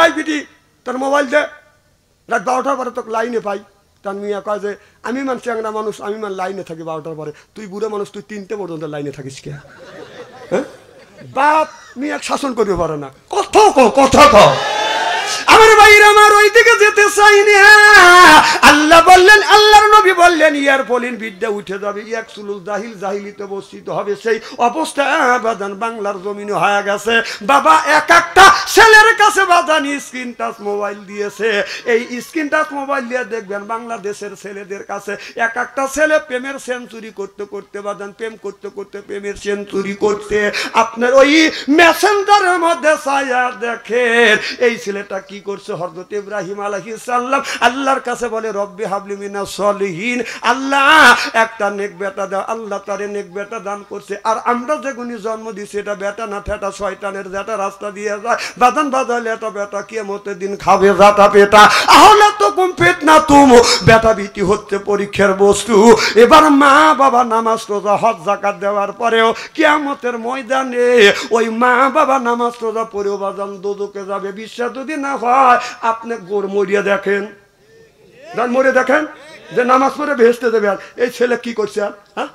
এই বিটি তোর মোবাইল দে, রাত 12টার পরে তোকে লাইনে পাই। তার মিয়া কয় যে আমি মান চ্যাংরা মানুষ, আমি মান লাইনে থাকি 12টার পরে, তুই বুড়ো মানুষ, তুই 3টে পর্যন্ত লাইনে থাকিস কে? হ্যাঁ, বাপ মিয়া শাসন করতে পারে না, কথা কও। আমার ভাইরা আমার ওই দিকে যেতে চাই না। আল্লাহ বললেন, আল্লাহর নবী বললেন, ইয়ার পলিন বিদ্যা উঠে যাবে, ইয়াকসুলুল জাহিল, জাহিলিতে বর্ষিত হবে। সেই অবস্থা বাদান বাংলার জমিনে হয়ে গেছে। বাবা এক একটা ছেলের কাছে বাদান স্ক্রিন টাচ মোবাইল দিয়েছে। এই স্ক্রিন টাচ মোবাইল দিয়ে দেখবেন বাংলাদেশের ছেলেদের কাছে এক একটা ছেলে প্রেমের সেঞ্চুরি করতে করতে বাদান, প্রেম করতে করতে প্রেমের সেঞ্চুরি করতে আপনার ওই মেসেঞ্জারের মধ্যে ছায়া দেখেন। এই ছেলেটা কি করছে? হযরত ইব্রাহিম আলাইহিস সালাম আল্লাহর কাছে বলে, রব্বি হাবলি মিনাস সলিহিন, আল্লাহ একটা নেক বেটা দাও। আল্লাহ তারে নেক বেটা দান করছে। আর আমরা যেগুনি জন্ম দিছি এটা বেটা না ঠেটা, শয়তানের যেটা রাস্তা দিয়ে যায় বাদান বাজালে এটা বেটা কিয়ামতের দিন খাবে যাতা পেটা। আহলে তো কুম ফিতনা তুম, বেটা বিটি হচ্ছে পরীক্ষার বস্তু। এবার মা বাবা নামাজ রোজা হজ যাকাত দেওয়ার পরেও কিয়ামতের ময়দানে ওই মা বাবা নামাজ রোজা পড়েও বাজান দোজখে যাবে। বিশ্বাস যদি না হয় আপনি গোর মরিয়া দেখেন, মরে দেখেন যে নামাজ পড়ে ভেস্তে দেবে। আর এই ছেলে কি করছে? হ্যাঁ,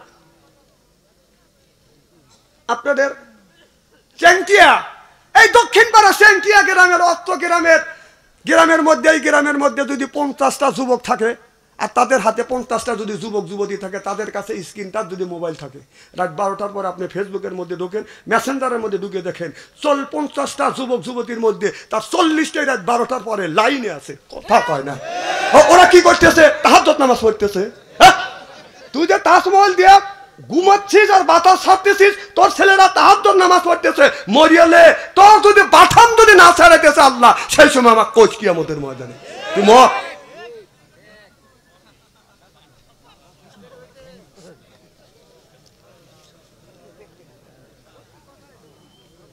আপনাদের চেংটিয়া, এই দক্ষিণ পাড়া চেংটিয়া গ্রামের অত্র গ্রামের মধ্যে, এই গ্রামের মধ্যে যদি 50টা যুবক থাকে আর তাদের হাতে 50টা যদি যুবক যুবতী থাকে, তাদের কাছে স্ক্রিনটা যদি মোবাইল থাকে, রাত 12টার পরে আপনি ফেসবুকের মধ্যে ঢোকেন, মেসেঞ্জারের মধ্যে ঢুকে দেখেন 50টা যুবক যুবতীর মধ্যে তার 40টাই রাত 12টার পরে লাইনে আছে। কথা কয় না। ওরা কি করতেছে? তাহাজ্জুদ নামাজ পড়তেছে। তুই যে তাজমহল দিয়ে ঘুমাচ্ছিস আর বাতাস ছাড়তেছিস, তোর ছেলেরা তাহাজ্জুদ নামাজ পড়তেছে। মরিয়ালে তোর যদি বাথাম যদি না ছাড়াইতেছে আল্লাহ, সেই সময় আমার কোচ কিয়ামতের ময়দানে তুই মর।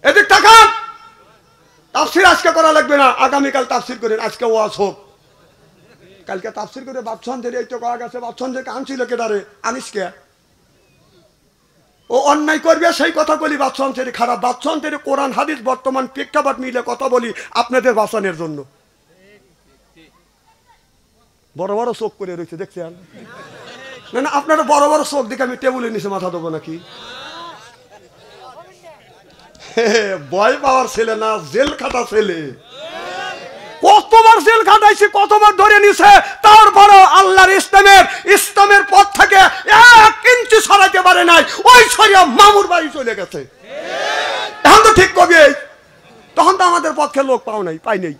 এদিক তাকান। তাফসীর আজকে করা লাগবে না, আগামীকাল তাফসীর করেন। আজকে ওয়াজ হোক, কালকে তাফসীর করে বাপসন্দের এই তো করা গেছে। বাপসন্দেরকে আনছিল কেটারে? আনিস কে? ও অন্যায় করবে সেই কথা বলি। বাপসন্দের খারাপ, বাপসন্দের কোরআন হাদিস বর্তমান প্রেক্ষাপট মিলে কথা বলি আপনাদের বাঁচানোর জন্য। বড় বড় চোখ করে রয়েছে দেখছেন না? না, আপনারা বড় বড় চোখ দেখে আমি টেবিলের নিচে মাথা দেবো নাকি? ভয় পাওয়ার ছেলে না, জেল খাটা ছেলে। কতবার জেল খাটাইছে, কতবার ধরে নিছে, তারপরও আল্লাহর ইসলামের পথ থেকে 1 ইঞ্চি সরাইতে পারে নাই। ওই সরিয়া মামুর বাড়ি চলে গেছে। এখন তো ঠিক কবি, তখন তো আমাদের পক্ষে লোক পাই নাই।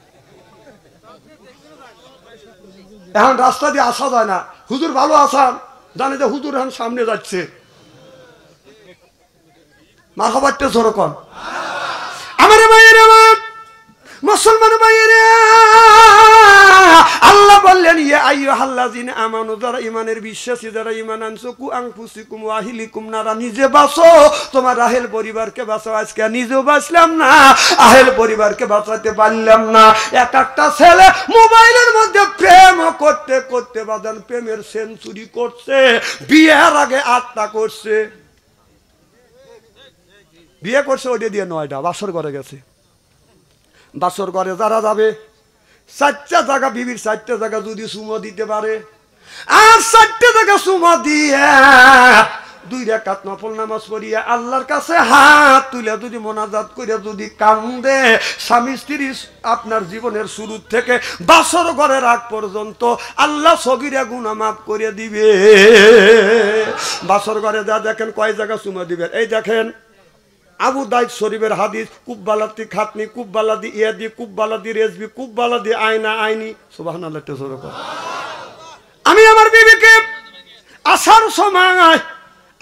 এখন রাস্তা দিয়ে আসা যায় না। হুজুর ভালো আসান, জানে যে হুজুর এখন সামনে যাচ্ছে। মারহাবাতে জোর কর। আমার ভাইয়ের, আমার মুসলমান ভাইয়েরা, আল্লাহ বললেন, ইয়া আইয়ুহাল্লাযিনা আমানু, যারা ঈমানের বিশ্বাসী, যারা ঈমান আনছো, কু আনফুসিকুম ওয়া আহলিকুম নারা, নিজে বাঁচো, তোমার আহেল পরিবারকে বাঁচাও। আজকে নিজেও বাঁচলাম না, আহেল পরিবারকে বাঁচাতে পারলাম না। এক একটা ছেলে মোবাইলের মধ্যে প্রেম করতে করতে বাদান প্রেমের সেঞ্চুরি করছে। বিয়ের আগে 8টা করছে, বিয়ে করছে ওইটা দিয়ে 9টা। বাসর ঘরে গেছে। বাসর ঘরে যারা যাবে 4টা জায়গা, বিবির 4টা জায়গা যদি সুমা দিতে পারে, আর 4টা জায়গা সুমা দিয়ে 2 রাকাত নফল নামাজ পড়িয়া আল্লাহর কাছে হাত তুলে যদি মোনাজাত করে যদি কান্দে, স্বামী স্ত্রী আপনার জীবনের শুরু থেকে বাসর ঘরের আগ পর্যন্ত আল্লাহ সগীরা গুনাহ মাফ করে দিবে। বাসর ঘরে যা দেখেন কয় জায়গা সুমা দিবেন। এই দেখেন আবু দাউদ শরীফের হাদিস, কুব্বালাতি খাতনি, কুব্বালাদি ইয়াদি, কুব্বালাদি রেজবি, কুব্বালাদি আয়না আইনি। সুবহানাল্লাহ। আমি আমার বিবিকে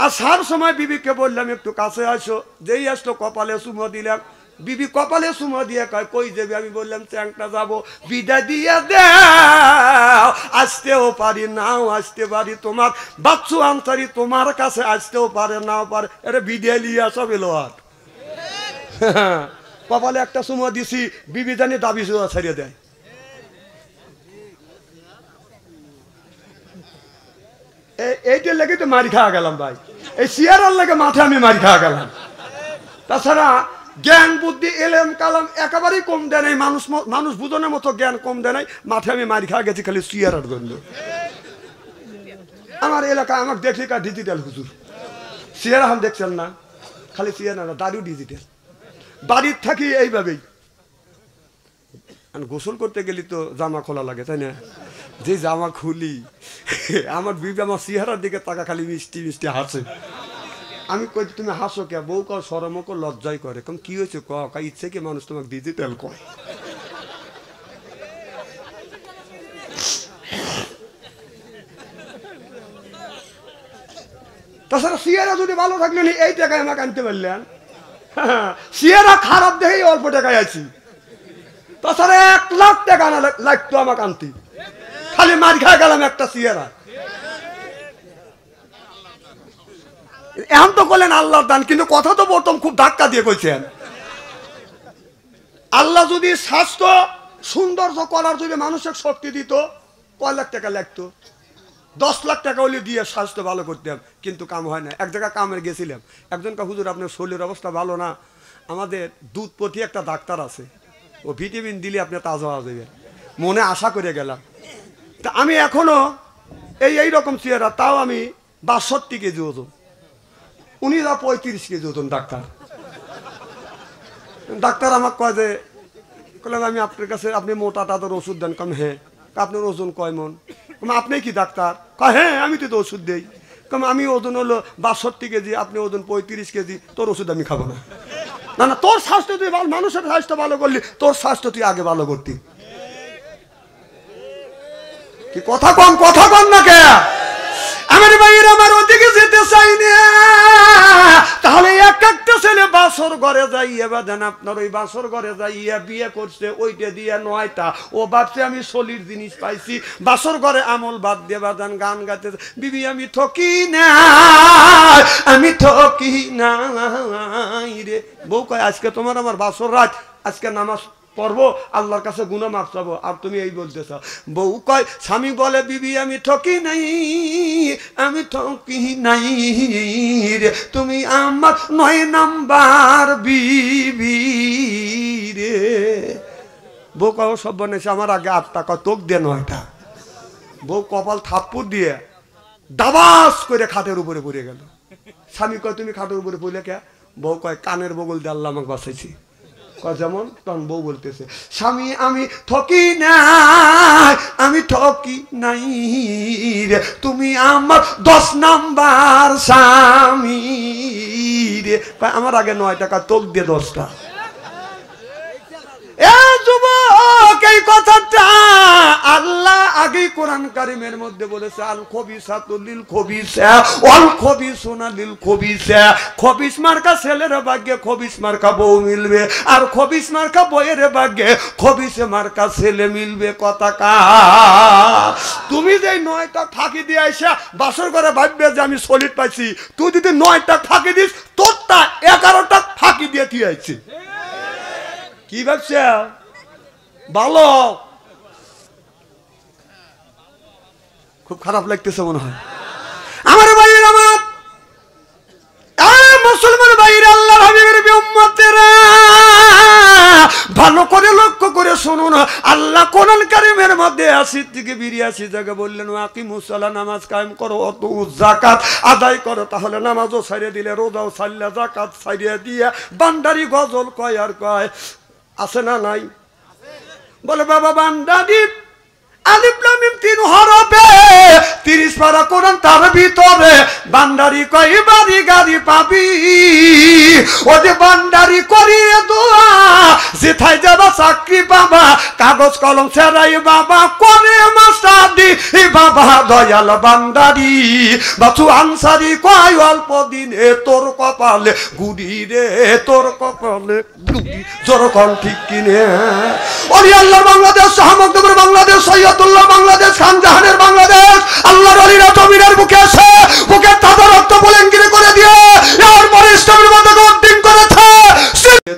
আসার সময় বিবিকে বললাম একটু কাছে আসো। যেই আসলো কপালে চুমো দিলাম। বিবি কপালে চুমো দিয়ে কয় কই যাবি? আমি বললাম চ্যাংটা যাবো। বিদায় দিয়ে দাও। আসতেও পারি নাও আসতে পারি, তোমার বাচ্চু আনসারি তোমার কাছে আসতেও পারে নাও পারে। এটা বিদায় নিয়ে আসা বেলোয়ার। কপালে একটা চুমো দিছি, বিবি জানি দাবি ছাড়িয়ে দেয়। এইটার লেগে তো মারি খাওয়া গেলাম ভাই। এই চেয়ারের লেগে মাঠে আমি মারি খাওয়া গেলাম। তাছাড়া জ্ঞান বুদ্ধি এলেম কালাম একেবারেই কম দেয় নাই, মানুষ বুঝনের মতো জ্ঞান কম দেয় নাই। মাঠে আমি মারি খা গেছি খালি চেয়ারের জন্য। আমার এলাকা আমার দেখলি কা ডিজিটাল হুজুর, চেয়ার এখন দেখছেন না, খালি চেয়ার না, দাড়িও ডিজিটাল। বাড়ির থাকি এইভাবেই, গোসল করতে গেলি তো জামা খোলা লাগে, তাই না? যে জামা খুলি আমার বিবি আমার চেহারার দিকে তাকা খালি মিষ্টি মিষ্টি হাসে। আমি কই তুমি হাসো কে? বউ কর সরম কর, লজ্জাই করে। কম কি হয়েছে ক? ইচ্ছে কি মানুষ তোমাকে ডিজিটাল কয়? তাছাড়া চেহারা যদি ভালো থাকলে এই টাকায় আমাকে আনতে পারলেন। চেহারা খারাপ দেখেই অল্প টাকায় আছি, তাছাড়া 1 লাখ টাকা আনা লাগতো আমাকে আনতে, খালি মার খাই গেলাম একটা চেহারা। এখন তো বললেন আল্লাহর দান, কিন্তু কথা তো প্রথম খুব ধাক্কা দিয়ে কইছেন। আল্লাহ যদি স্বাস্থ্য সৌন্দর্য করার যদি মানুষের শক্তি দিত, কয় লাখ টাকা লাগতো? 10 লাখ টাকা হলে দিয়ে স্বাস্থ্য ভালো করতাম, কিন্তু কাম হয় না। এক জায়গায় কামের গেছিলাম, একজন কা হুজুর আপনার শরীরের অবস্থা ভালো না, আমাদের দুধপতি একটা ডাক্তার আছে, ও ভিটামিন দিলে আপনি তাজা হয়ে যাবেন। মনে আশা করে গেলাম। তা আমি এখনো এইরকম চেহারা, তাও আমি 62 কেজি ওজন, উনি যা 35 কেজি ওজন ডাক্তার। ডাক্তার আমাকে কয় যে, বললাম আমি আপনার কাছে, আপনি মোটা তাদের ওষুধ দেন? কম হ্যাঁ। আপনার ওজন কয় মন? আপনি কি ডাক্তার? কয় হ্যাঁ, আমি তো ওষুধ দেই। কম আমি ওজন হলো 62 কেজি, আপনি ওজন 35 কেজি, তোর ওষুধ আমি খাবো না। না না, তোর স্বাস্থ্য তুই ভালো, মানুষের স্বাস্থ্য ভালো করলি, তোর স্বাস্থ্য তুই আগে ভালো করতি। কি কথা কম না কে? আমার ভাইয়ের আমার ওদিকে যেতে চাই না, তাহলে এক একটা ছেলে বাসর ঘরে যাইয়া বাদেন, আপনার ওই বাসর ঘরে যাইয়া বিয়ে করছে, ওইটা দিয়ে 9টা, ও ভাবছে আমি সলির জিনিস পাইছি। বাসর ঘরে আমল বাদ দিয়ে বাদেন গান গাইতে, বিবি আমি ঠকি না, আমি ঠকি নাই রে। বউ কয় আজকে তোমার আমার বাসর রাত, আজকে নামাজ পড়বো, আল্লাহর কাছে গুনাহ মাফ চাবো, আর তুমি এই বলতেছ। বউ কয়, স্বামী বলে বিবি আমি ঠকি নাই, আমি ঠকি নাই রে, তুমি আমার 9 নাম্বার বিবি রে। বউ কয় সব বানাইছে, আমার আগে 8টা, কয় তোক দিয়ে 9টা। বউ কপাল থাপ্পড় দিয়ে দাবাস করে খাটের উপরে পড়ে গেল। স্বামী কয় তুমি খাটের উপরে পড়লে কে? বউ কয় কানের বগল দিয়ে আল্লাহ আমাকে বাঁচাইছি। যেমন তখন বউ বলতেছে, স্বামী আমি ঠকি নাই, আমি ঠকি নাই রে, তুমি আমার 10 নাম্বার স্বামী রে। আমার আগে 9 টাকা, তোক দিয়ে 10টা। এই কথাটা আল্লাহ আগেই কোরআন কারিমের মধ্যে বলেছে, আল খবিসাতু লিল খবিসা ওয়াল খবিসুনা লিল খবিসা। খবিস মার্কা ছেলের ভাগ্যে খবিস মার্কা বউ মিলবে, আর খবিস মার্কা বউয়ের ভাগ্যে খবিস মার্কা ছেলে মিলবে। কথা কা তুমি যে 9টা ফাঁকি দিয়ে আইসা বাসর করে ভাববে যে আমি সলিড পাইছি, তুই যদি 9টা ফাঁকি দিস, তোরটা 11টা ফাঁকি দিয়ে তুই আইছি। কি ভাবছে? ভালো, খুব খারাপ লাগতেছে মনে হয়। আমার ভাইয়ের, আমার মুসলমান ভাইয়ের, আল্লাহর হাবিবের উম্মতেরা ভালো করে লক্ষ্য করে শুনুন। আল্লাহ কোরআন কারীমের মধ্যে 80 থেকে 82 জায়গা বললেন, আকিমুস সালাত, নামাজ কায়েম করো, অত যাকাত আদায় করো। তাহলে নামাজও ছাড়িয়ে দিলে, রোজাও ছাড়লে, যাকাত ছাড়িয়ে দিয়ে বান্দারি গজল কয় আর কয়, আছে না নাই? বলে বাবা বান্দারি আলিফ লাম মিম 3 হরফে 30 পারা কোরআন, তার ভিতরে বান্দারি কয় বাড়ি গাড়ি পাবি। ও যে বান্দারি করিয়ে দোয়া, যেথায় যাবা চাকরি পাবা, কাগজ কলম ছেড়াই বাবা করে মাস্টারি বাবা। দয়াল বান্দারি বাছু আনসারি কয় অল্প দিনে তোর কপালে গুড়ি রে, তোর কপালে গুড়ি। জোরকন ঠিক কিনে? ওরে আল্লাহর বাংলাদেশ, শাহমুকদমের বাংলাদেশ, সৈয়দুল্লাহ বাংলাদেশ, খানজাহানের বাংলাদেশ, আল্লাহর ওলিরা জমিনের বুকে আছে, বুকে তাদের রক্ত বুলেঙ্গিরি করে দিয়ে এরপরে ইসলামের মধ্যে উদ্দিন করেছে।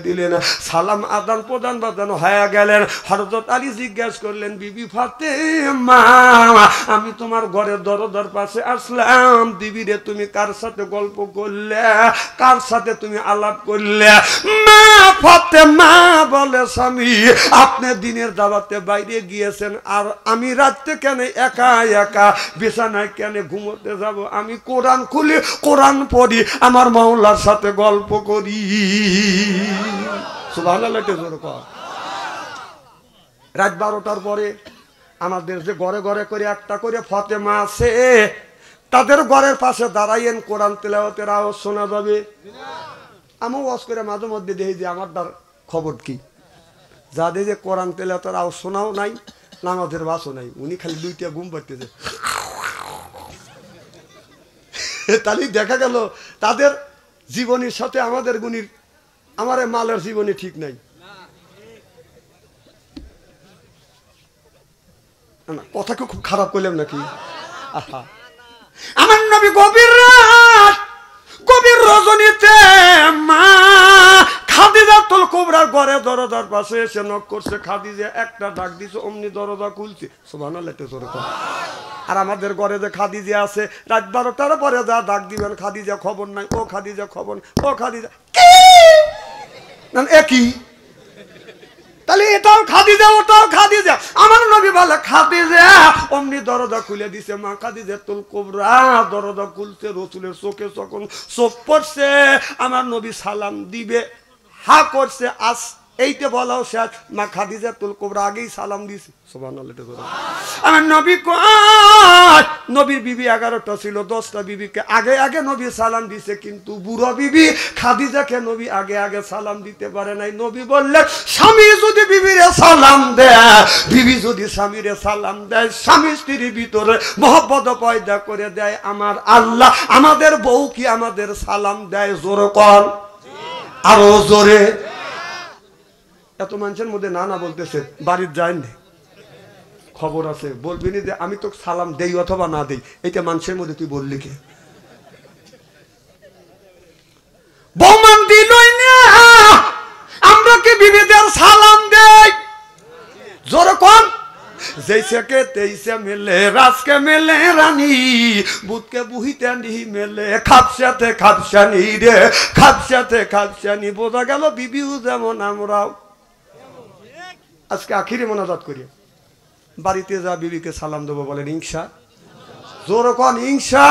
দিলেন সালাম আদান প্রদান বাদানো হয়ে গেলেন। হযরত আলী জিজ্ঞাসা করলেন, বিবি ফাতেমা আমি তোমার ঘরের দরজার পাশে আসলাম, বিবি রে তুমি কার সাথে গল্প করলে, কার সাথে তুমি আলাপ করলে? মা ফাতেমা বলে স্বামী আপনি দিনের দাওয়াতে বাইরে গিয়েছেন আর আমি রাতে কেন একা একা বিছানায় কেন ঘুমোতে যাব আমি কোরআন খুলি কোরআন পড়ি আমার মাওলার সাথে গল্প করি সুবহানাল্লাহ জোরে কর রাত 12টার পরে আমাদের যে ঘরে ঘরে করে একটা করে ফাতেমা আছে তাদের ঘরের পাশে দাঁড়াইয়েন কোরআন তেলাওয়াতের আওয়াজ শোনা যাবে আমি ওয়াজ করে মাঝে মধ্যে দেখি যে আমার তার খবর কি যাদের যে কোরআন তেলাওয়াতের আওয়াজ শোনাও নাই নামাজের বাসও নাই উনি খালি দুইটা ঘুম পাড়তেছে তাহলে দেখা গেল তাদের জীবনের সাথে আমাদের গুণীর আমার মালের জীবনে ঠিক নাই কথা খুব খারাপ করলাম নাকি আমার নবী গভীর রাত গভীর রজনীতে মা খাদিজাতুল কুবরার ঘরে দরজার পাশে এসে নক করছে খাদিজা একটা ডাক দিছে অমনি দরজা খুলছে সুবহানাল্লাহ জোরে কর আর আমাদের ঘরে যে খাদিজা আছে রাত 12টার পরে যা ডাক দিবেন খাদিজা খবর নাই ও খাদিজা খবর ও খাদিজা কি না একই তাহলে এটাও খাদিজা ওটাও খাদিজা আমার নবী বলে খাদিজা অমনি দরজা খুলে দিছে মা খাদিজাতুল কুবরা দরজা খুলছে রাসূলের চোখে যখন চোখ পড়ছে আমার নবী সালাম দিবে হা করছে আস এইটা বলাও শেষ মা খাদিজাতুল কুবরা আগেই সালাম দিছে সুবহানাল্লাহ আমার নবী কয় নবীর বিবি 11টা ছিল 10টা বিবিকে আগে আগে নবী সালাম দিছে কিন্তু বুড়ো বিবি খাদিজাকে নবী আগে আগে সালাম দিতে পারে নাই নবী বললে স্বামী যদি বিবিরে সালাম দেয় বিবি যদি স্বামীরে সালাম দেয় স্বামী স্ত্রীর ভিতরে মহব্বত পয়দা করে দেয় আমার আল্লাহ আমাদের বউ কি আমাদের সালাম দেয় জোরে কর আরো জোরে এত মানুষের মধ্যে না না বলতেছে বাড়ির যায়নি খবর আছে বলবি না যে আমি তো সালাম দেই অথবা না দেই এটা মানুষের মধ্যে তুই বললি কে বৌমান দিলই না আমরা কি বিবিদের সালাম দেই জোরে কোন जैसे के तैसे मिले रास के मिले रानी बुध के बुहिते नहीं मिले खापसाते खापसानी रे खापसाते खापसानी बोझा गेल बिबिও যেমন আমরাও আজকে আখিরে মোনাজাত করি বাড়িতে যা বিবিকে সালাম দেব বলেন ইনশা জোরে কোন ইনশা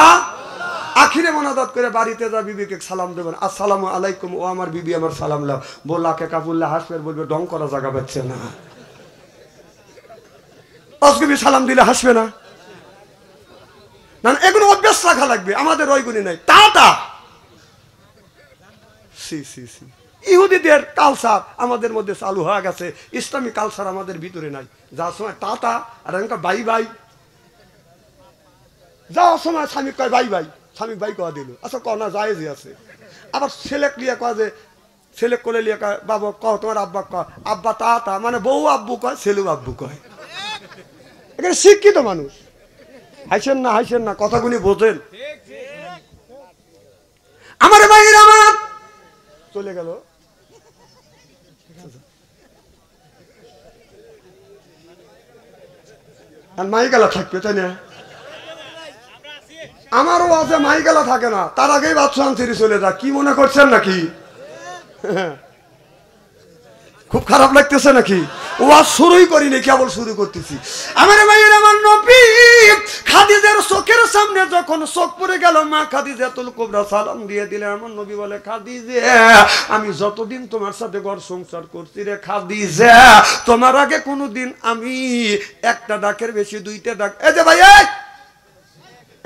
আখিরে মোনাজাত করে বাড়িতে যা বিবিকে সালাম দেবেন আসসালামু আলাইকুম ও আমার বিবি আমার সালাম লাও বললাকে কাবুল্লাহ হাসবে বলবে ডং করা জায়গা পাচ্ছে না অসগবি সালাম দিলে হাসবে না না এগুলো অভ্যাস রাখা লাগবে আমাদের ওইগুলি নাই টাটা সি সি সি ইহুদিদের কালচার আমাদের মধ্যে চালু হয়ে গেছে ইসলামী কালচার আমাদের ভিতরে নাই যার সময় টাটা আর এখানকার বাই বাই যাওয়ার সময় স্বামী কয় বাই বাই স্বামী বাই কয়া দিল আচ্ছা কনা যায় যে আছে আবার ছেলেক লিয়ে কয় যে ছেলে কোলে লিয়ে কয় বাবা কহ তোমার আব্বা কয় আব্বা টাটা মানে বউ আব্বু কয় ছেলেও আব্বু কয় এখানে শিক্ষিত মানুষ হাসেন না কথাগুলি বোঝেন আমার ভাইয়ের আমার চলে গেল আর মাইগালা থাকবে তাই না আমারও আছে মাইগালা থাকে না তার আগেই বাদশাহ ছেড়ে চলে যা কি মনে করছেন নাকি খুব খারাপ লাগতেছে নাকি ওয়াজ শুরুই করিনি কেবল শুরু করতেছি আমার ভাইয়ের আমার নবী খাদিজার চোখের সামনে যখন চোখ পড়ে গেল মা খাদিজাতুল কুবরা সালাম দিয়ে দিলেন আমার নবী বলে খাদিজা আমি যতদিন তোমার সাথে ঘর সংসার করছি রে খাদিজা তোমার আগে কোনোদিন আমি একটা ডাকের বেশি দুইটা ডাক এই যে ভাই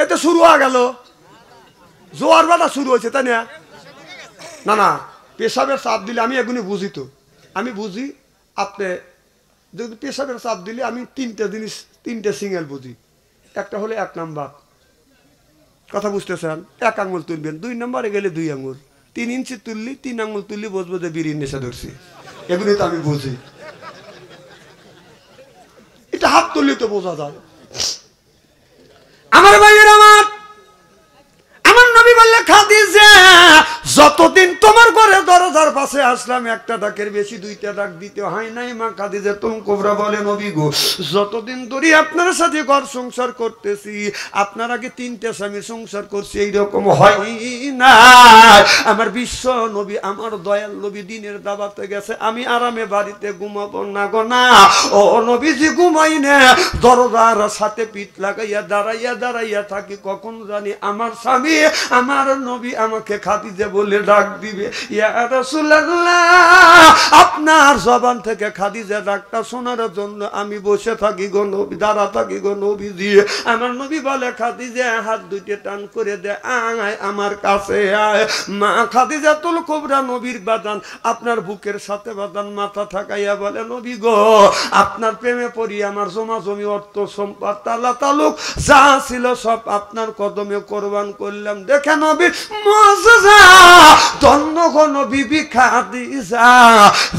এতে শুরু হয়ে গেল জোয়ার বাটা শুরু হয়েছে তাই না না পেশাবের চাপ দিলে আমি এগুলি বুঝি তো আমি বুঝি আপনি যদি পেশাবের চাপ দিলে আমি তিনটে সিঙ্গেল বুঝি একটা হলে 1 নাম্বার কথা বুঝতেছেন 1 আঙ্গুল তুলবেন 2 নম্বরে গেলে 2 আঙ্গুল 3 ইঞ্চি তুললি 3 আঙ্গুল তুললি বুঝবো যে বিড়ির নেশা ধরছি এগুলি তো আমি বুঝি এটা হাত তুললি তো বোঝা যায় আমার ভাইয়ের আমার নবী বললে খাদিজা যতদিন তোমার ঘরে দরজার পাশে আসলাম একটা ডাকের বেশি দুইটা ডাক দিতে হয় নাই। মা খাদিজাতুল কুবরা বলে নবী গো যতদিন ধরে আপনার সাথে ঘর সংসার করতেছি, আপনার আগে 3টে স্বামী সংসার করছি, এইরকম হয় না। আমার বিশ্ব নবী আমার দয়াল নবী দিনের দাওয়াতে গেছে, আমি আরামে বাড়িতে ঘুমাবো না গো না। ও নবীজি ঘুমাই না, দরজার সাথে পিঠ লাগাইয়া দাঁড়াইয়া দাঁড়াইয়া থাকি, কখন জানি আমার স্বামী আমার নবী আমাকে খাদিজা বলে ডাক দিবে। ইয়া রাসূলুল্লাহ, আপনার জবান থেকে খাদিজা ডাকটা শোনার জন্য আমি বসে থাকি গো নবী, দাঁড়া থাকি গো নবীজি। আমার নবী বলে খাদিজা হাত দুইটা টান করে দে, আয় আমার কাছে আয়। মা খাদিজাতুল কুবরা নবীর বাদান আপনার বুকের সাথে বাদান মাথা ঠাকাইয়া বলে নবী গো আপনার প্রেমে পড়ি আমার জমা জমি অর্থ সম্পদ তালা তালুক যা ছিল সব আপনার কদমে কোরবান করলাম। দেখে নবী মুআজ্জিজা, ধন্য গো নবী খাদিজা,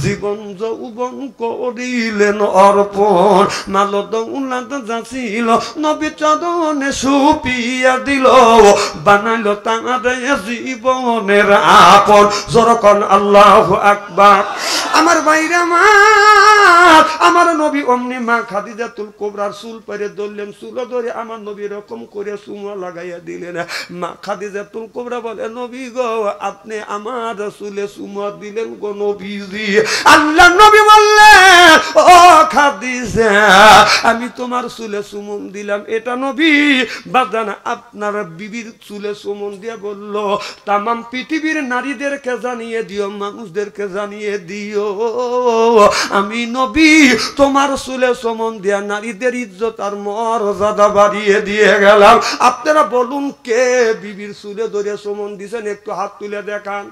জীবন যৌবন করিলেন অর্পণ, মাল দৌলত যা ছিল নবী চরণে সুপিয়া দিল, বানাইল তাঁরে জীবনের আপন। জোরকন আল্লাহু আকবার। আমার বাইরে আমার নবী অমনি মা খাদিজাতুল কুবরার চুল পেরে ধরলেন, চুল ধরে আমার নবী এরকম করে চুমা লাগাইয়া দিলেন। মা খাদিজাতুল কুবরা বলে নবী গো আপনি আমার চুলে চুমা দিলেন গো নবীজি। আল্লাহ নবী বললেন ও খাদিজা আমি তোমার চুলে চুমন দিলাম, এটা নবী বাদান আপনার বিবির চুলে চুমন দিয়ে বলল তামাম পৃথিবীর নারীদেরকে জানিয়ে দিও, মানুষদেরকে জানিয়ে দিও আমি নবী তোমার চুলে চুমন দিয়া নারীদের ইজ্জত আর মর্যাদা বাড়িয়ে দিয়ে গেলাম। আপনারা বলুন কে বিবির চুলে ধরে চুমন দিছেন, একটু হাত তুলে দেখান।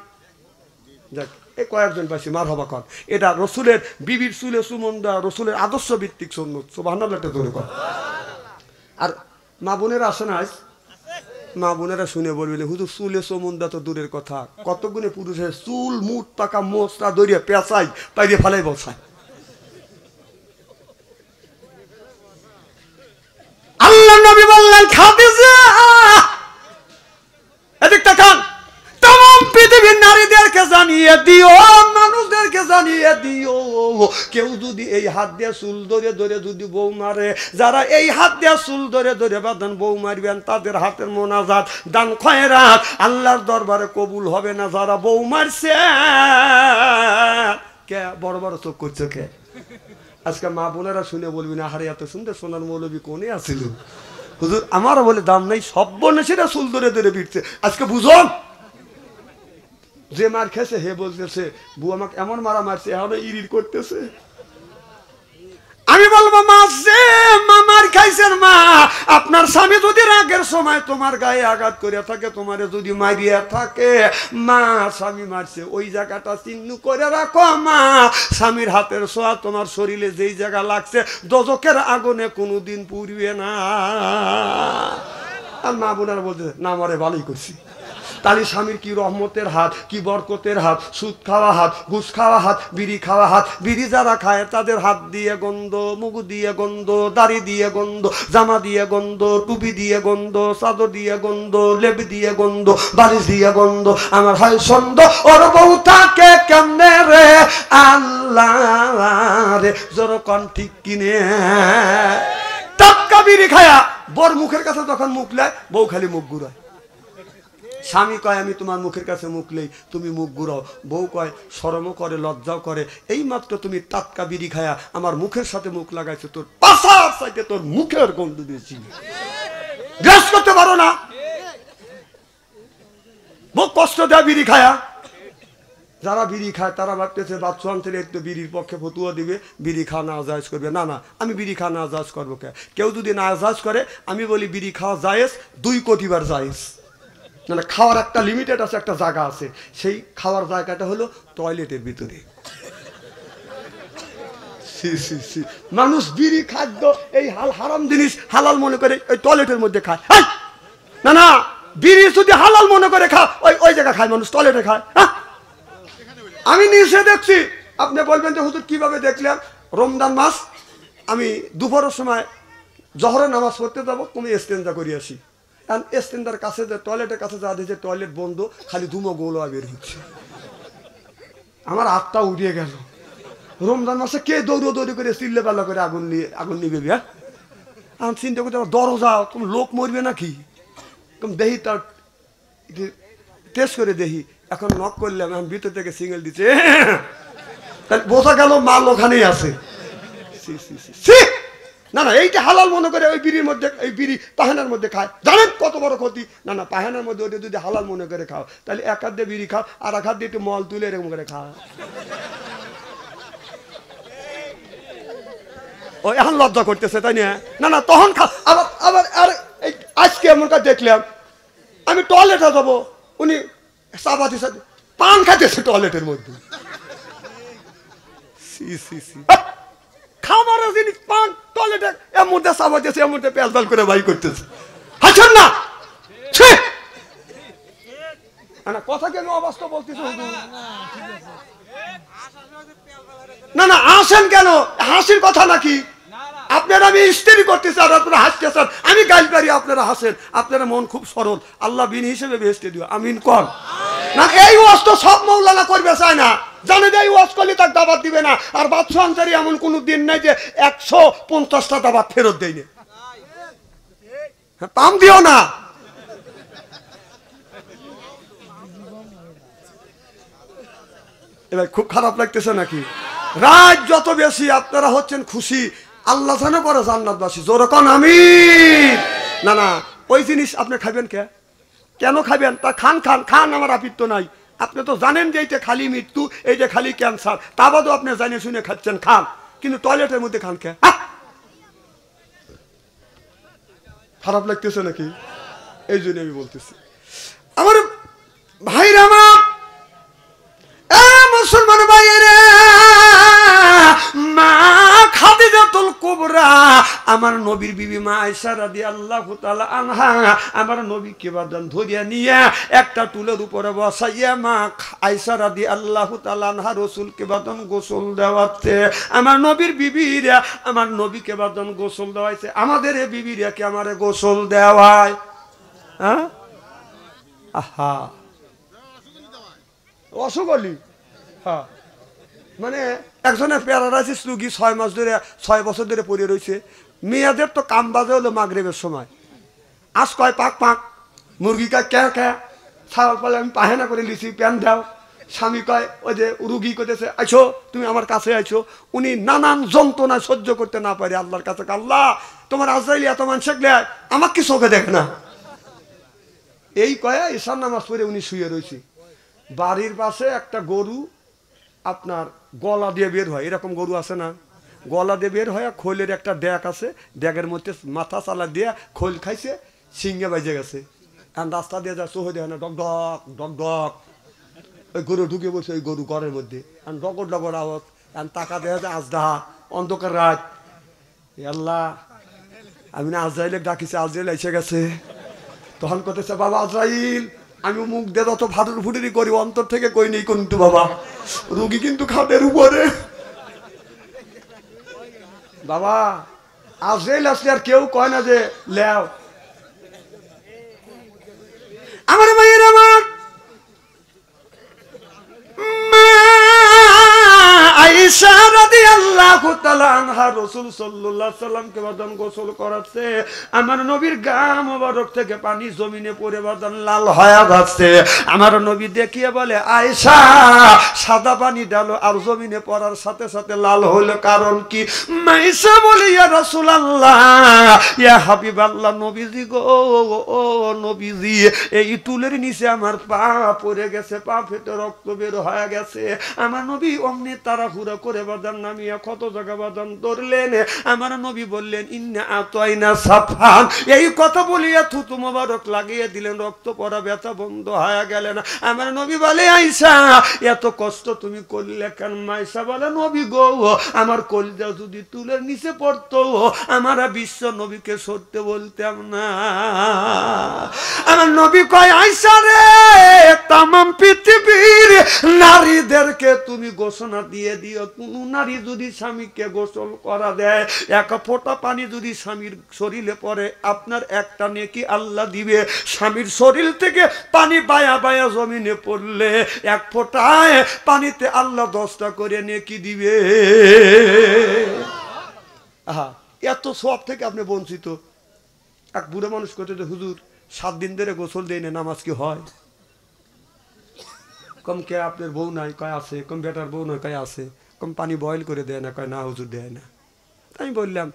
দেখ এই কয়েকজন পাইছি মার হবা কর, এটা রসুলের বিবির চুলে চুমন দেওয়া রসুলের আদর্শ ভিত্তিক সুন্নাত। সুবহানাল্লাহ ধরে কর। আর মা বোনেরা আসে না, মা বোনেরা শুনে বলবেন হুজুর চুলে চুমন দেওয়া তো দূরের কথা, কতগুণে পুরুষের চুল মুঠ পাকা মোচটা দরিয়া পেঁচাই পাইরে ফেলাই বসায়। আল্লাহ নবী বললেন খাদিজা এদিক তাকান, तमाम পৃথিবীর নারীদেরকে জানিয়ে দিও, মানুষদেরকে জানিয়ে দিও কেউ যদি এই হাত দিয়ে চুল ধরে ধরে যদি বউ মারে, যারা এই হাত দিয়ে চুল ধরে ধরে বাঁধন বউ মারবেন তাদের হাতের মোনাজাত দান খয়রাত আল্লাহর দরবারে কবুল হবে না। যারা বউ মারছে কে বড় বড় চোখ করছে কে? আজকে মা বোনেরা শুনে বলবি না হারে এত সুন্দর সোনার মৌলবী কোনে আছিল হুজুর, আমারও বলে দাম নাই, সব বনে সেটা চুল ধরে ধরে বিটছে। আজকে বুঝুন যে মার খেয়েছে হে বলতেছে বউ আমাকে এমন মারা মারছে, এখন ইরির করতেছে। আমি বলবো মা যে মামার খাইছেন মা, আপনার স্বামী যদি রাগের সময় তোমার গায়ে আঘাত করে থাকে, তোমারে যদি মারিয়া থাকে, মা স্বামী মারছে ওই জায়গাটা চিহ্ন করে রাখো মা। স্বামীর হাতের ছোঁয়া তোমার শরীরে যেই জায়গা লাগছে দোজখের আগুনে কোনোদিন পুড়বে না। আর মা বোনারা বলতে না আমারে ভালোই করছি। তাহলে স্বামীর কি রহমতের হাত, কি বরকতের হাত, সুদ খাওয়া হাত, ঘুষ খাওয়া হাত, বিড়ি খাওয়া হাত। বিড়ি যারা খায় তাদের হাত দিয়ে গন্ধ, মুখ দিয়ে গন্ধ, দাড়ি দিয়ে গন্ধ, জামা দিয়ে গন্ধ, টুপি দিয়ে গন্ধ, চাদর দিয়ে গন্ধ, লেপ দিয়ে গন্ধ, বালিশ দিয়ে গন্ধ। আমার হয় সন্দ ওর বউ থাকে কেমনে রে আল্লাহ রে, জোরকন ঠিক কিনে টাটকা বিড়ি খায়া বর মুখের কাছে যখন মুখ লেয় বউ খালি মুখ ঘুরায়। স্বামী কয় আমি তোমার মুখের কাছে মুখ লেই তুমি মুখ ঘুরাও, বউ কয় শরমও করে লজ্জাও করে, এই মাত্র তুমি টাটকা বিড়ি খায়া আমার মুখের সাথে মুখ লাগাইছো, তোর পাশার সাইডে তোর মুখের গন্ধ দিয়েছি, গ্রাস করতে পারো না। বউ কষ্ট দেয় বিড়ি খায়া। যারা বিড়ি খায় তারা ভাবতেছে বাচ্চা থেকে একটু বিড়ির পক্ষে ফতুয়া দিবে, বিড়ি খাওয়া না জায়েজ করবে। না না, আমি বিড়ি খাওয়া না জায়েজ করবো কে? কেউ যদি না জায়েজ করে আমি বলি বিড়ি খাওয়া জায়েজ 2 কোটি বার জায়েজ। না খাওয়ার একটা লিমিটেড আছে, একটা জায়গা আছে, সেই খাওয়ার জায়গাটা হলো টয়লেটের ভিতরে। মানুষ বিড়ি খাদ্য এই হারাম জিনিস হালাল মনে করে ওই টয়লেটের মধ্যে খায়। না না, বিড়ি যদি হালাল মনে করে খা ওই জায়গা খায় মানুষ, টয়লেটে খায়। আমি নিচে দেখছি, আপনি বলবেন যে হুজুর কিভাবে দেখলেন? রমজান মাস আমি দুপুরের সময় জহরের নামাজ পড়তে যাবো, তুমি ইস্তেঞ্জা করে আসি, স্ট্যান্ডার কাছে যে টয়লেটের কাছে যা দিয়েছে টয়লেট বন্ধ, খালি ধুমো গোলা বের হচ্ছে। আমার হাতটা উড়িয়ে গেল। রমজান মাসে কে দৌড়ি করে চিল্লে পাল্লা করে আগুন নিবে? আমি চিন্তা করতে দরজা, তুমি লোক মরবে নাকি? দেহি তার টেস্ট করে দেখি, এখন নক করলাম, এখন ভিতর থেকে সিঙ্গেল দিচ্ছে, তাহলে বোঝা গেল মাল ওখানেই আছে। না না, এইটা হালাল মনে করে ওই বিড়ির মধ্যে, এই বিড়ি পাহানার মধ্যে খায়, জানেন কত বড় ক্ষতি? না না, পাহানার মধ্যে ওটা যদি হালাল মনে করে খাও, তাহলে এক হাত দিয়ে বিড়ি খাও, আর এক হাত দিয়ে একটু মল তুলে এরকম করে খাও। ও এখন লজ্জা করতেছে, তাই না? না না, তখন খা। আবার আবার আর আজকে এমন কাজ দেখলাম, আমি টয়লেটে যাবো, উনি চাপাতি সাথে পান খাইতেছে টয়লেটের মধ্যে। খাবারের জিনিস পান টয়লেটে, এর মধ্যে চাপাতিছে, এর মধ্যে পেঁয়াজ করে বাই করতেছে। হাসেন না, কথা কেন অবাস্তব বলতেছে? না না, হাসেন কেন? হাসির কথা নাকি? আপনারা আমি স্ত্রী করতেছি আর আপনারা হাসতেছেন, আমি গাল পারি, আপনারা হাসেন। আপনারা মন খুব সরল, আল্লাহ বিন হিসেবে বেহেশতে দিও, আমিন কর না। এই ওয়াজ তো সব মৌলানা করবে চায় না, জানে যে এই ওয়াজ করলে তার দাবাত দিবে না। আর বাদশাহ আনসারী এমন কোনো দিন নাই যে 150টা দাবাত ফেরত দেয়নি। পাম দিও না। এবার খুব খারাপ লাগতেছে নাকি? রাত যত বেশি আপনারা হচ্ছেন খুশি, আল্লাহ জানে করে জান্নাতবাসী, জোরে কোন আমিন। না না, ওই জিনিস আপনি খাবেন কেন খাবেন? তা খান খান খান, আমার আপিত্য নাই। আপনি তো জানেন যে এইটা খালি মৃত্যু, এইটা খালি ক্যান্সার, তা বাদও আপনি জানিয়ে শুনে খাচ্ছেন, খান। কিন্তু টয়লেটের মধ্যে খান কে? খারাপ লাগতেছে নাকি? এই জন্য আমি বলতেছি, আমার ভাইরা, আমার মুসলমান ভাইয়েরা, মা খাদিজাতুল কুবরা, আমার নবীর বিবি মা আয়েশা রাদিয়াল্লাহু তাআলা আনহা, আমার নবীকে বাদান ধরিয়া নিয়ে একটা টুলের উপরে বসাইয়া মা আয়েশা রাদিয়াল্লাহু তাআলা আনহা রাসূলকে বাদান গোসল দেওয়াতে, আমার নবীর বিবিরা আমার নবীকে বাদান গোসল দেওয়াইছে। আমাদের এই বিবিরা কি আমারে গোসল দেওয়ায়? হ্যাঁ, আহা, অসুগলি। হ্যাঁ, মানে একজনের প্যারালাইসিস রুগী 6 বছর ধরে পড়ে রয়েছে। মেয়েদের তো কাম বাজে হলো মাগরিবের সময়, আজ কয় পাক পাক, মুরগি কয় ক্যা ক্যা, ছাগল পালে আমি পাহেনা করে লিছি, প্যান দাও। স্বামী কয়, ওই যে রুগী করতেছে, আইছো তুমি আমার কাছে আইছো। উনি নানান যন্ত্রণা সহ্য করতে না পারে আল্লাহর কাছে, আল্লাহ তোমার আজরাইল এত মানুষ আমাকে কি চোখে দেখে না? এই কয়ে ঈশান নামাজ পড়ে উনি শুয়ে রয়েছে। বাড়ির পাশে একটা গরু আপনার গলা দিয়ে বের হয়, এরকম গরু আছে না, গলা দিয়ে বের হয়, খোলের একটা ড্যাগ আছে, ড্যাগের মধ্যে মাথা চালা দিয়ে খোল খাইছে, সিংহে বাজে গেছে। এখন রাস্তা দিয়ে যা চোখে দেখে না, ডক ডক ডক ডক, ওই গরু ঢুকে বসে ওই গরু ঘরের মধ্যে, এখন ডগর ডগর আওয়াজ, এখন টাকা দেখা যায় আজদাহা, অন্ধকার রাত। আল্লাহ, আমি না আজরাইলে ডাকিছে, আজরাইল এসে গেছে। তখন করতেছে, বাবা আজরাইল, আমি মুখ দিয়ে যত ফাটুর ফুটুরি করি অন্তর থেকে কই নেই কিন্তু বাবা, রুগী কিন্তু খাটের উপরে। বাবা আজরাইল আসলে আর কেউ কয় না যে লেও। আমার মায়ের, আমার আয়েশা রাদিয়াল্লাহু তাআলা আনহা রাসূল সাল্লাল্লাহু আলাইহি সাল্লামকে বাদান গোসল করাচ্ছে। আমার নবীর গা মোবারক থেকে পানি জমিনে পড়ে বাদান লাল হয়ে যাচ্ছে। আমার নবী দেখিয়ে বলে, আয়েশা সাদা পানি ডালো, আর জমিনে পড়ার সাথে সাথে লাল হলো, কারণ কি? আয়েশা বলে, ইয়া রাসূলুল্লাহ, ইয়া হাবিবাল্লাহ, নবীজি গো, ও নবীজি, এই টুলের নিচে আমার পা পড়ে গেছে, পা ফেটে রক্ত বের হয়ে গেছে। আমার নবী অমনি তাড়াহুড়া করে বাদান নামিয়া কত জায়গা বাদান ধরলেন। আমার নবী বললেন, ইন্না আতাইনা সাফান, এই কথা বলিয়া থুতু মোবারক লাগিয়ে দিলেন, রক্ত পড়া ব্যথা বন্ধ হয়ে গেলেন। আমার নবী বলে, আয়েশা এত কষ্ট তুমি করলে কেন? আয়েশা বলে, নবী গো, আমার কলিজা যদি তুলের নিচে পড়তো, আমার বিশ্ব নবীকে সরতে বলতাম না। আমার নবী কয়, আয়েশা রে, তামাম পৃথিবীর নারীদেরকে তুমি ঘোষণা দিয়ে দিও, কোন নারী যদি স্বামী স্বামীকে গোসল করা দেয়, এক ফোঁটা পানি যদি স্বামীর শরীরে পড়ে আপনার একটা নেকি আল্লাহ দিবে। স্বামীর শরীর থেকে পানি বায়া বায়া জমিনে পড়লে এক ফোঁটায় পানিতে আল্লাহ 10টা করে নেকি দিবে। আহা, এত সব থেকে আপনি বঞ্চিত। এক বুড়ো মানুষ করতে, হুজুর 7 দিন ধরে গোসল দেয় না, নামাজ কি হয়? কম কে আপনার বউ নাই? কয় আছে। কম বেটার বউ নয়? কয় আছে। কম পানি বয়েল করে দেয় না? কয় না হুজুর দেয় না। আমি বললাম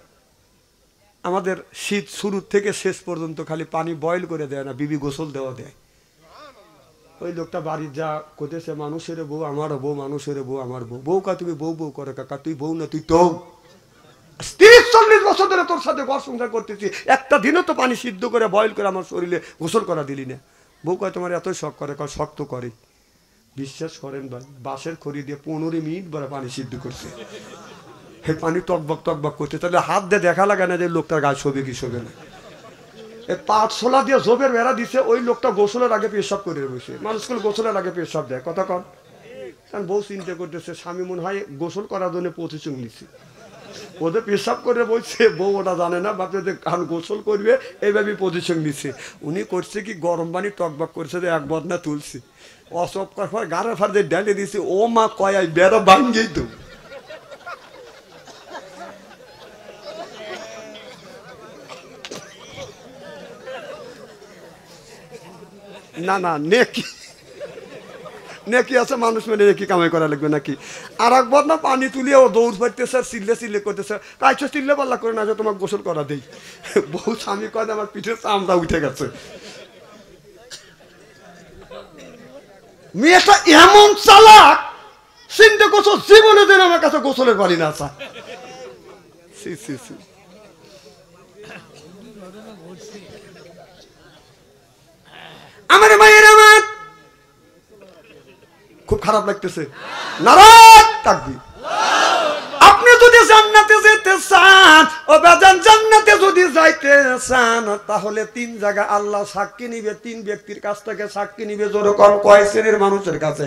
আমাদের শীত শুরুর থেকে শেষ পর্যন্ত খালি পানি বয়েল করে দেয় না, বিবি গোসল দেওয়া দেয়। ওই লোকটা বাড়ির যা করতেছে, মানুষের বউ আমারও বউ, মানুষের বউ আমার বউ। বউ কা তুমি বউ বউ করে কাকা, তুই বউ না তুই তো 30-40 বছর ধরে তোর সাথে ঘর সংসার করতেছি, একটা দিনও তো পানি সিদ্ধ করে বয়েল করে আমার শরীরে গোসল করা দিলি না। বউ কয় তোমার এতই শখ করে? কয় শক্ত করে। বিশ্বাস করেন ভাই, বাঁশের খড়ি দিয়ে 15 মিনিট বড় পানি সিদ্ধ করছে। হে পানি টকবক টকবক করছে। তাহলে হাত দিয়ে দেখা লাগে না যে লোকটার গায়ে শোবে কি শোবে না। এই পাটশোলা দিয়ে জোবের বেড়া দিছে, ওই লোকটা গোসলের আগে পেশাব করে বসে। মানুষগুলো গোসলের আগে পেশাব দেয়, কথা কন। কারণ বউ চিন্তা করতেছে স্বামী মনে হয় গোসল করার জন্য 25 নিচ্ছে, ওদের পেশাব করে বলছে। বউ ওটা জানে না, ভাবছে যে কারণ গোসল করবে এইভাবে পজিশন নিচ্ছে। উনি করছে কি, গরম পানি টকবক করছে, এক বদনা তুলছে, অসব করার গাড়া ফার দিয়ে ডালে দিছে। ও মা কয় বেড়া ভাঙ্গেই তো। না না, নেকি নেকি আছে, মানুষ মানে নেকি কামাই করা লাগবে নাকি? আর একবার না পানি তুলিয়ে ও দৌড় পাইতেছে, চিল্লে চিল্লে করতেছে। কাইছো চিল্লে পাল্লা করে না যে তোমাকে গোসল করা দেই। বউ স্বামী কয় আমার পিঠের চামড়া উঠে গেছে। মেয়েটা এমন চালাক, চিন্তা করছো জীবনে দিন আমার কাছে গোসলের পানি না আসা। আমার মায়ের আমার খুব খারাপ লাগতেছে। নারাজ তাকবীর। আপনি যদি জান্নাতে যেতে চান, ও বাজান জান্নাতে যদি যাইতে চান, তাহলে 3 জায়গা আল্লাহ সাক্ষী নিবে। 3 ব্যক্তির কাছ থেকে সাক্ষী নিবে। যেরকম কয় শ্রেণীর মানুষের কাছে?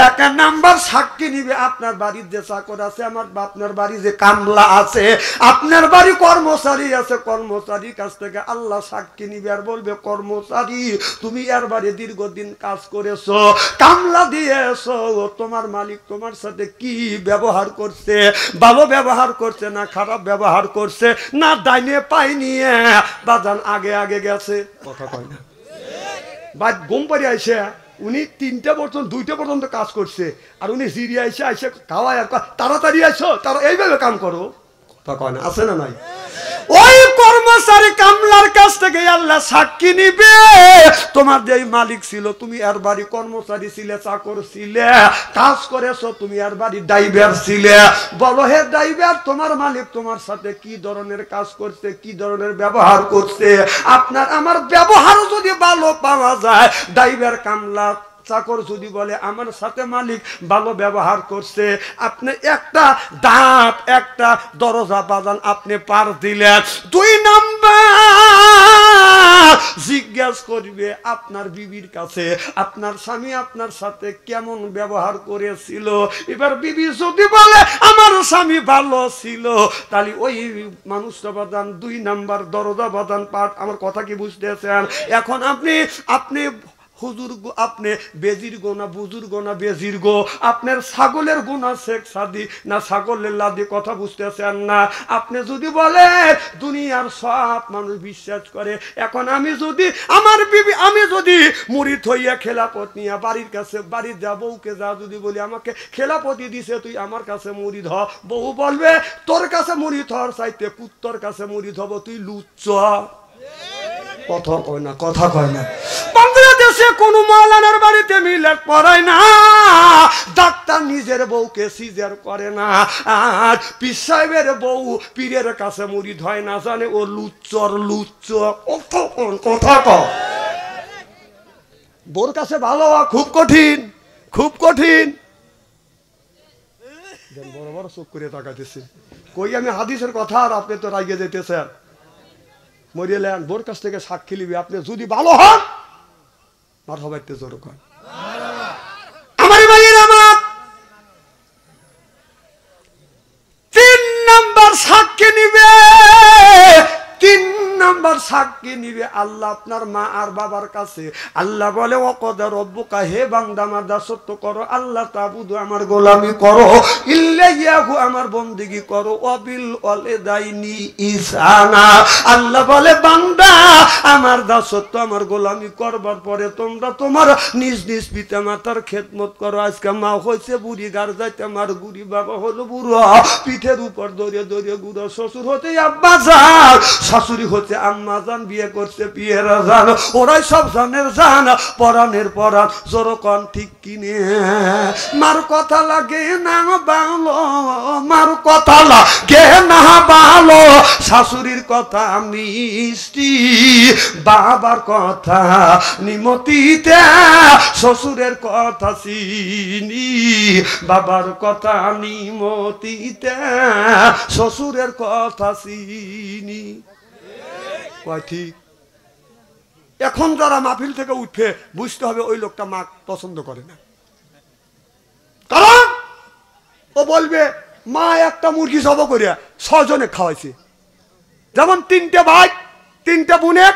1 নাম্বার সাক্ষী নিবে আপনার বাড়ির যে চাকর আছে, আমার আপনার বাড়ি যে কামলা আছে, আপনার বাড়ি কর্মচারী আছে, কর্মচারীর কাছ থেকে আল্লাহ সাক্ষী নিবে আর বলবে কর্মচারী তুমি এর বাড়ি দীর্ঘদিন কাজ করেছো, কামলা দিয়েছো, তোমার মালিক তোমার সাথে কি ব্যবহার করছে, ভালো ব্যবহার করছে না খারাপ ব্যবহার করছে, না ডাইনে পাই নিয়ে বাজান আগে আগে গেছে, কথা কয় না। বাদ ঘুম পাড়ি আইসে উনি 3টা পর্যন্ত 2টা পর্যন্ত কাজ করছে, আর উনি জিরিয়ে আইসে আইসে খাওয়ায় আর তাড়াতাড়ি আইসো, তারা এইভাবে কাম করো, কথা কয় না, আছে না নাই? ওই কর্মচারী কামলার কাছ থেকে আল্লাহ সাক্ষী নিবে তোমার যে মালিক ছিল, তুমি এর বাড়ি কর্মচারী ছিলে, চাকর ছিলে, কাজ করেছো, তুমি এর বাড়ি ড্রাইভার ছিলে, বলো হে ড্রাইভার তোমার মালিক তোমার সাথে কি ধরনের কাজ করছে, কি ধরনের ব্যবহার করছে। আপনার আমার ব্যবহার যদি ভালো পাওয়া যায়, ড্রাইভার কামলা চাকর যদি বলে আমার সাথে মালিক ভালো ব্যবহার করছে, আপনি একটা দাঁত একটা দরজা বাজান আপনি পার দিলেন। 2 নাম্বার জিজ্ঞাসা করবে আপনার বিবির কাছে আপনার স্বামী আপনার সাথে কেমন ব্যবহার করেছিল। এবার বিবি যদি বলে আমার স্বামী ভালো ছিল, তাহলে ওই মানুষটা বাদান 2 নাম্বার দরজা বাদান পাঠ। আমার কথা কি বুঝতেছেন? এখন আপনি হুজুর আপনি বেজির গো না বুজুর্গ না বেজির গো, আপনার ছাগলের গুণা শেখ সাদি না ছাগলের লাদি, কথা বুঝতেছেন না? আপনি যদি বলে দুনিয়ার সব মানুষ বিশ্বাস করে, এখন আমি যদি আমার বিবি আমি যদি মুড়ি থইয়া খেলাপত নিয়ে বাড়ির কাছে বাড়ির যা বউকে যা যদি বলি আমাকে খেলাপতি দিছে তুই আমার কাছে মুড়ি ধ, বউ বলবে তোর কাছে মুড়ি ধর চাইতে কুত্তর কাছে মুড়ি ধব, তুই লুচ্চ, কথা কয় না, কথা কয় না। বাংলাদেশে কোন মাওলানার বাড়িতে মিলাদ পড়ায় না, ডাক্তার নিজের বউকে সিজার করে না, আর পীর সাহেবের বউ পীরের কাছে মুড়ি ধয় না, জানে ও লুচ্চর লুচ্চ, কথা কয়। বোর কাছে ভালো হওয়া খুব কঠিন, খুব কঠিন। বড় বড় চোখ করে তাকাইতেছে, কই আমি হাদিসের কথা, আর আপনি তো রাগিয়ে যেতেছেন। মরিয়েলেন বোর কাছ থেকে সাক্ষী নিবি, আপনি যদি ভালো হন মারহাবাইতে জোর কর। আমার ভাইয়ের আমার 3 আবার সাক্ষী নিবে আল্লাহ আপনার মা আর বাবার কাছে। আল্লাহ বলে ওয়াকাদা রব্বুকা, হে বান্দা আমার দাসত্ব করো, আল্লাহ তাবুদু আমার গোলামি করো, ইল্লাইয়াহু আমার বন্দেগী করো, ওয়াবিল ওয়ালিদাইনি ইহসানা। আল্লাহ বলে বান্দা আমার দাসত্ব আমার গোলামি করবার পরে তোমরা তোমার নিজ নিজ পিতা মাতার খেদমত করো। আজকে মা হয়েছে বুড়ি, গার যাইতে আমার বুড়ি, বাবা হলো বুড়ো, পিঠের উপর দরিয়ে দরিয়ে গুড়ো, শ্বশুর হতে আব্বা যান, শাশুড়ি হচ্ছে আম্মা যান, বিয়ে করছে পিয়েরা যান, ওরাই সব জানের জান, পরাণের পরাণ, জোরকন ঠিক কিনে। মার কথা লাগে না ভালো, মার কথা লাগে না ভালো, শাশুড়ির কথা মিষ্টি, বাবার কথা নিমতিতে, শ্বশুরের কথা চিনি, বাবার কথা নিমতিতে, শ্বশুরের কথা চিনি। কয় ঠিক? এখন যারা মাহফিল থেকে উঠে বুঝতে হবে ওই লোকটা মা পছন্দ করে না, কারণ ও বলবে মা একটা মুরগি জব করিয়া 6 জনে খাওয়াইছে, যেমন 3টে ভাই 3টে বোনে,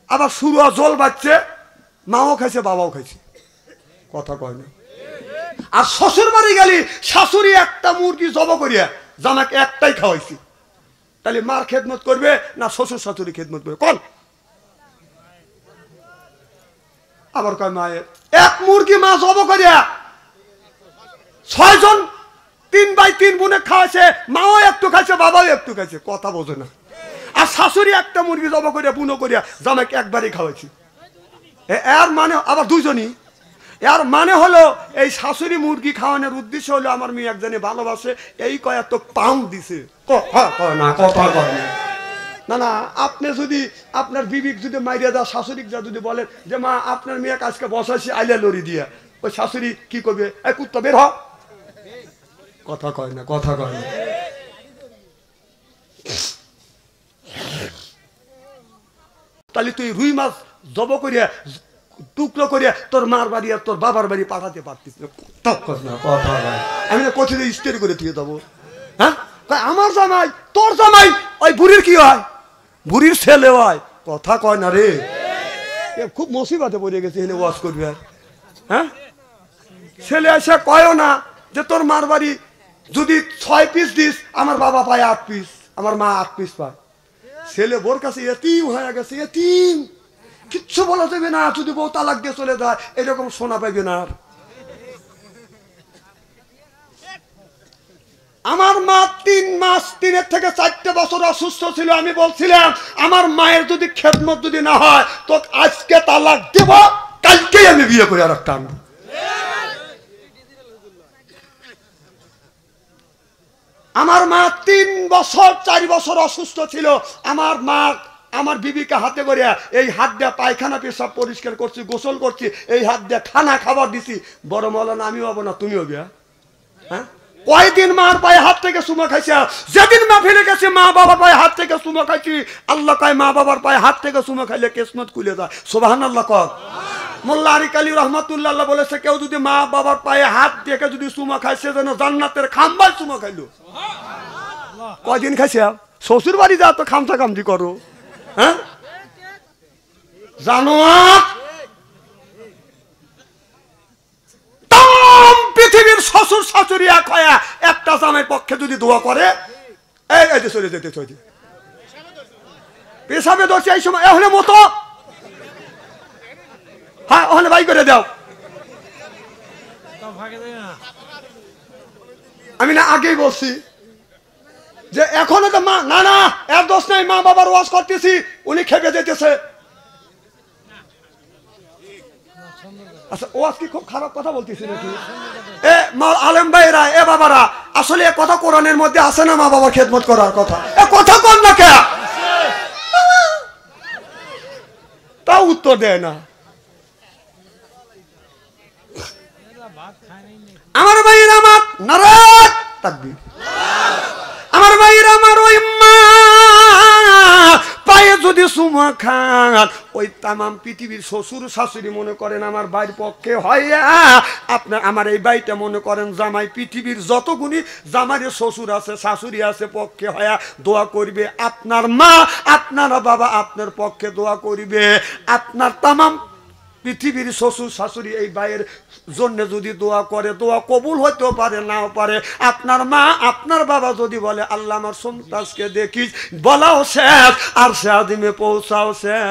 আবার সুরুয়া জল বাচ্চে, মাও খাইছে বাবাও খাইছে, কথা কয় না। আর শ্বশুর বাড়ি গেলি শাশুড়ি একটা মুরগি জব করিয়া জামাকে একটাই খাওয়াইছি, তাহলে মার খেদমত করবে না শ্বশুর শাশুড়ি খেদমত করবে কোন? আবার কয় মায়ের এক মুরগি মা জব করিয়া 6 জন 3 ভাই 3 বোনে খাওয়াইছে, মাও একটু খাইছে বাবাও একটু খাইছে, কথা বোঝে না। আর শাশুড়ি একটা মুরগি জব করিয়া বুনো করিয়া জামাকে একবারই খাওয়াইছি, এর মানে আবার 2 জনই। এর মানে হলো এই শাশুড়ি মুরগি খাওয়ানোর উদ্দেশ্য হলো আমার মেয়ে একজনে ভালোবাসে, এই কয় তো পাউন্ড দিছে, কথা কয় না, কথা কয় না। না না, আপনি যদি আপনার বিবিক যদি মাইরিয়া দা শাশুড়ি যা যদি বলেন যে মা আপনার মেয়ে আজকে বসাইছি আইলা লড়ি দিয়া, ওই শাশুড়ি কি করবে? এই কুত্তা বের হ, কথা কয় না, কথা কয় না। তাহলে তুই রুই মাছ জব করিয়া টুকরো করিয়া তোর মার বাড়ি আর তোর বাবার বাড়ি পাঠাতে পারতিস না, আমি না কোথায় স্টেরি করে দিয়ে দেবো? হ্যাঁ, আমার জামাই তোর জামাই ওই বুড়ির কি হয়? বুড়ির ছেলে হয়, কথা কয় না রে। খুব মুসিবতে পড়ে গেছে, এনে ওয়াজ করবে। হ্যাঁ, ছেলে এসে কয়ও না যে তোর মার বাড়ি যদি 6 পিস দিস, আমার বাবা পায় 8 পিস, আমার মা 8 পিস পায়। ছেলে বোর কাছে এতিম হয়ে গেছে, এতিম, কিচ্ছু বলা যাবে না, যদি বউ তালাক দিয়ে চলে যায় এরকম শোনা পাইবে না। আমার মা 3 মাস 3 থেকে 4 বছর অসুস্থ ছিল, আমি বলছিলাম আমার মায়ের যদি খেদমত যদি না হয় তো আজকে তালাক দেব, কালকেই আমি বিয়ে করে আর একটা আনবো। আমার মা 3 বছর 4 বছর অসুস্থ ছিল, আমার মা আমার বিবিকে হাতে করে এই হাত দিয়ে পায়খানা পেশাব পরিষ্কার করছি, গোসল করছি, এই হাত দিয়ে খানা খাবার দিছি। বড় মৌলানা আমি হবো না তুমি হবে? হ্যাঁ, কয়দিন মার পায়ে হাত থেকে চুমা খাইছে? যেদিন মা ফেলে গেছে মা বাবার পায়ে হাত থেকে চুমা খাইছি, আল্লাহ কয় মা বাবার পায়ে হাত থেকে চুমা খাইলে কিসমত খুলে যায়। সুবহানাল্লাহ কর। মোল্লা আরিক আলী রহমাতুল্লাহ বলেছে কেউ যদি মা বাবার পায়ে হাত দিয়ে যদি চুমা খাইছে যেন জান্নাতের খাম্বায় চুমা খাইলো। কয়দিন খাইছে? শ্বশুর বাড়ি যা তো খামচা খামচি করো। হ্যাঁ, জানো পৃথিবীর শ্বশুর শাশুড়ি এক হয়, একটা জামাই পক্ষে যদি দোয়া করে এই যে চলে যেতে চলে পেশাবে দোষ এই সময় এহলে মতো, হ্যাঁ ওখানে বাই করে দাও। আমি না আগেই বলছি যে এখনো তো মা না না এর দোষ নাই, মা বাবার ওয়াজ করতেছি উনি খেপে যেতেছে। আচ্ছা ওয়াজ কি খুব খারাপ কথা বলতেছি নাকি? এ আলেম ভাইরা, এ বাবারা, আসলে এ কথা কোরআনের মধ্যে আছে না মা বাবার খেদমত করার কথা? এ কথা কর না কে? তাও উত্তর দেয় না। আমার ভাইয়ের আমার নারায়ণ তাকবীর, আমার ভাইয়ের আমার ওই মা পায়ে যদি সুমা খান ওই তামাম পৃথিবীর শ্বশুর শাশুড়ি মনে করেন আমার ভাইয়ের পক্ষে হইয়া আপনার আমার এই ভাইটা মনে করেন জামাই পৃথিবীর যতগুলি জামাইয়ের শ্বশুর আছে শাশুড়ি আছে পক্ষে হইয়া দোয়া করবে, আপনার মা আপনার বাবা আপনার পক্ষে দোয়া করবে, আপনার তামাম পৃথিবীর শ্বশুর শাশুড়ি এই ভাইয়ের জন্য যদি দোয়া করে দোয়া কবুল হইতেও পারে নাও পারে। আপনার মা আপনার বাবা যদি বলে আল্লাহ আমার সন্তানকে দেখিস, বলাও শেষ আর সে আদিমে পৌঁছাও শেষ।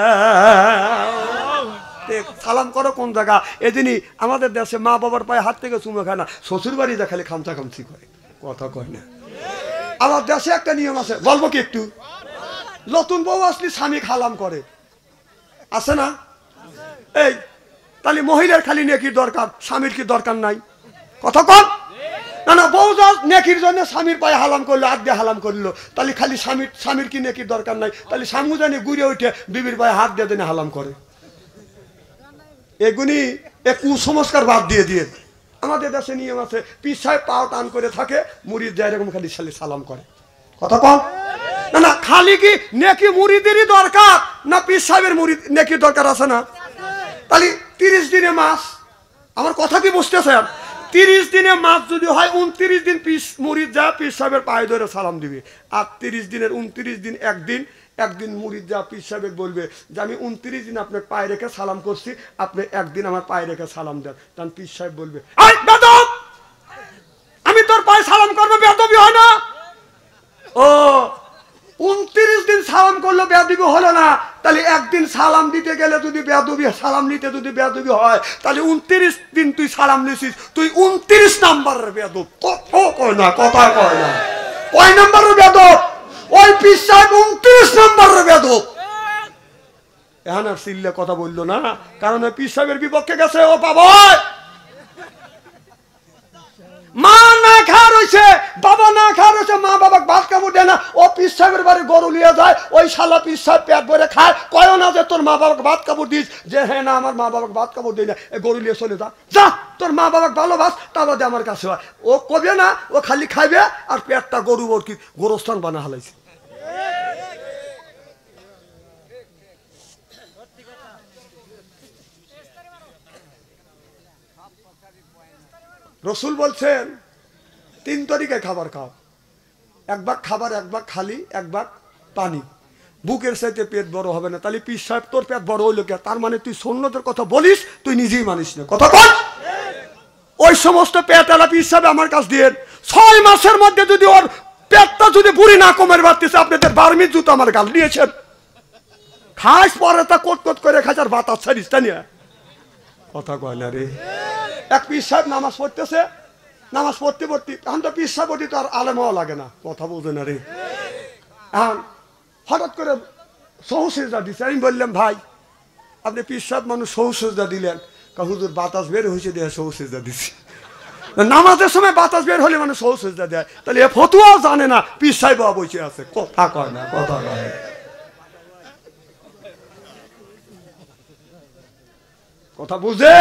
সালাম করো কোন জায়গা? এদিনই আমাদের দেশে মা বাবার পায়ে হাত থেকে চুমো খায় না, শ্বশুর বাড়িতে খালি খামচা খামচি করে, কথা কয় না। আমার দেশে একটা নিয়ম আছে, বলবো কি একটু? নতুন বউ আসলে স্বামী খালাম করে, আছে না? এই তাহলে মহিলার খালি নেকির দরকার, স্বামীর কি দরকার নাই? কথা কম না না, বউ যা নেকির জন্য স্বামীর পায়ে হালাম করলো, হাত দিয়ে হালাম করলো, তাহলে খালি স্বামীর কি নেকির দরকার নাই? তাহলে স্বামী জানি ঘুরে উঠে বিবির পায়ে হাত দিয়ে দিনে হালাম করে। এগুনি এ কুসংস্কার বাদ দিয়ে দিয়ে আমাদের দেশে নিয়ম আছে, পিছায় পাও টান করে থাকে, মুরিদ যায় এরকম খালি খালি সালাম করে, কথা কম না না। খালি কি নেকি মুরিদেরই দরকার না পীর সাহেবের মুরিদ নেকির দরকার আছে না? তাহলে 30 দিনে মাস, আমার কথা কি বুঝতেছেন? 30 দিনে মাস যদি হয় 29 দিন মুরিদ যা পীর সাহেবের পায়ে ধরে সালাম দিবে, আর 30 দিনের 29 দিন একদিন মুরিদ যা পীর সাহেব বলবে যে আমি 29 দিন আপনার পায়ে রেখে সালাম করছি, আপনি একদিন আমার পায়ে রেখে সালাম দেন। তখন পীর সাহেব বলবে আমি তোর পায়ে সালাম করবো, বেয়াদবি হয় না? ও 29 দিন সালাম করলো বেয়াদবি হলো না, তাহলে একদিন সালাম দিতে গেলে যদি বেয়াদবি, সালাম নিতে যদি বেয়াদবি হয়, তাহলে 29 দিন তুই সালাম নিছিস, তুই 29 নাম্বারের বেয়াদব। কথা কয় না, কথা কয় না, কয় নাম্বারের বেয়াদব? ওই পীর সাহেব 29 নাম্বারের বেয়াদব। এখন আর সিল্লে কথা বললো না, কারণ ওই পীর সাহেবের বিপক্ষে গেছে। ও বাবা, মা না খাওয়া রয়েছে, বাবা না খাওয়া রয়েছে, মা বাবা ভাত কাপড় দেয় না, ও পীর সাহেবের বাড়ি গরু নিয়ে যায়, ওই শালা পীর সাহেব পেট ভরে খায়, কয় না যে তোর মা বাবাকে ভাত কাপড় দিস, যে হ্যাঁ না আমার মা বাবাকে ভাত কাপড় দিই না, গরু নিয়ে চলে যা তোর মা বাবাকে ভালোবাস, তা বাদে আমার কাছে হয়। ও কবে না, ও খালি খাইবে আর পেটটা গরু ওর কি গোরস্থান বানা হালাইছে। রসুল বলছেন 3 তরিকায় খাবার খাও, এক ভাগ খাবার, এক ভাগ খালি, এক ভাগ পানি। বুকের সাথে পেট বড় হবে না। তাহলে পীর সাহেব তোর পেট বড় হইলো কে? তার মানে তুই সুন্নতের কথা বলিস, তুই নিজেই মানিস না, কথা বল। ওই সমস্ত পেটওয়ালা পীর সাহেব আমার কাছ দিয়ে 6 মাসের মধ্যে যদি ওর পেটটা যদি বুড়ি না কমের বাড়তেছে, আপনাদের বার্মির জুতো আমার গাল নিয়েছেন, খাস পরে তা কোট করে খাস আর বাতাস ছাড়িস, তা নিয়ে কথা কয় না রে। এক পীর সাহেব নামাজ পড়তেছে, নামাজ পড়তে এখন তো পীর সাহেব তো আর আলেমাও লাগে না, কথা বলছে না রে। এখন হঠাৎ করে সহসেজা দিচ্ছে। আমি বললাম ভাই আপনি পীর সাহেব মানুষ সহসেজা দিলেন, হুজুর বাতাস বের হয়েছে দেয় সহসেজা দিচ্ছি। নামাজের সময় বাতাস বের হলে মানুষ সহসেজা দেয়, তাহলে এ ফতুয়াও জানে না, পীর সাহেব বসে আছে, কথা কয় না, কথা কয়। কথা বুঝে